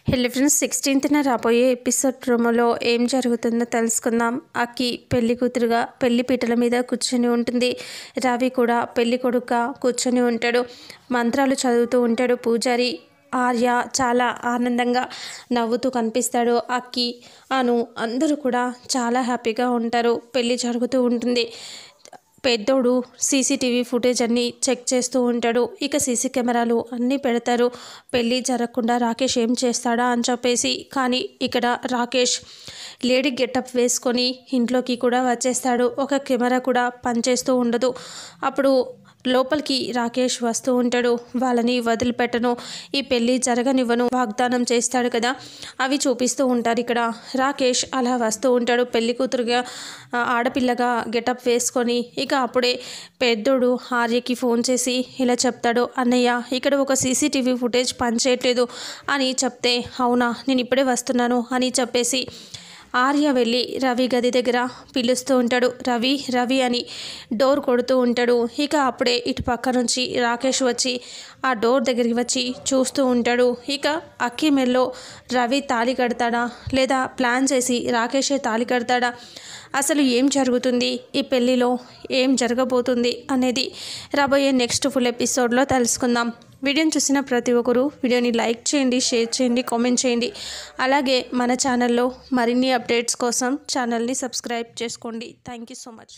Hello friends 16th రాబోయే episode ప్రోమోలో ఏం జరుగుతుందో తెలుసుకుందాం. అక్కి పెళ్లి కూతురుగా పెళ్లి పీటల మీద కూర్చొని ఉంటుంది. రవి కూడా పెళ్లి కొడుకుగా కూర్చొని ఉంటాడు. మంత్రాలు చదువుతూ ఉంటాడు పూజారి. ఆర్య చాలా ఆనందంగా నవ్వుతూ కనిపిస్తాడు. అక్కి అను అందరూ కూడా చాలా హ్యాపీగా ఉంటారు. పెళ్లి జరుగుతూ ఉంటుంది. పెద్దోడు సీసీటీవీ ఫుటేజ్ అన్నీ చెక్ చేస్తూ ఉంటాడు. ఇక సీసీ కెమెరాలు అన్నీ పెడతారు. పెళ్ళి జరగకుండా రాకేష్ ఏం చేస్తాడా అని చెప్పేసి. కానీ ఇక్కడ రాకేష్ లేడీ గెటప్ వేసుకొని ఇంట్లోకి కూడా వచ్చేస్తాడు. ఒక కెమెరా కూడా పనిచేస్తూ ఉండదు. అప్పుడు లోపలికి రాకేష్ వస్తూ ఉంటాడు. వాళ్ళని వదిలిపెట్టను, ఈ పెళ్ళి జరగనివ్వను వాగ్దానం చేస్తాడు కదా, అవి చూపిస్తూ ఉంటారు. ఇక్కడ రాకేష్ అలా వస్తూ ఉంటాడు పెళ్లి కూతురుగా ఆడపిల్లగా గెటప్ వేసుకొని. ఇక అప్పుడే పెద్దోడు ఆర్యకి ఫోన్ చేసి ఇలా చెప్తాడు, అన్నయ్య ఇక్కడ ఒక సీసీటీవీ ఫుటేజ్ పనిచేయట్లేదు అని చెప్తే, అవునా నేను ఇప్పుడే వస్తున్నాను అని చెప్పేసి ఆర్య వెళ్ళి రవి గది దగ్గర పిలుస్తూ ఉంటాడు. రవి రవి అని డోర్ కొడుతూ ఉంటాడు. ఇక అప్పుడే ఇటు పక్క నుంచి రాకేష్ వచ్చి ఆ డోర్ దగ్గరికి వచ్చి చూస్తూ ఉంటాడు. ఇక అక్కి మెల్లో రవి తాళి కడతాడా లేదా ప్లాన్ చేసి రాకేషే తాళి కడతాడా, అసలు ఏం జరుగుతుంది, ఈ పెళ్ళిలో ఏం జరగబోతుంది అనేది రాబోయే నెక్స్ట్ ఫుల్ ఎపిసోడ్లో తెలుసుకుందాం. వీడియోని చూసిన ప్రతి ఒక్కరూ వీడియోని లైక్ చేయండి, షేర్ చేయండి, కామెంట్ చేయండి. అలాగే మన ఛానల్లో మరిన్ని అప్డేట్స్ కోసం ఛానల్ని సబ్స్క్రైబ్ చేసుకోండి. Thank you so much.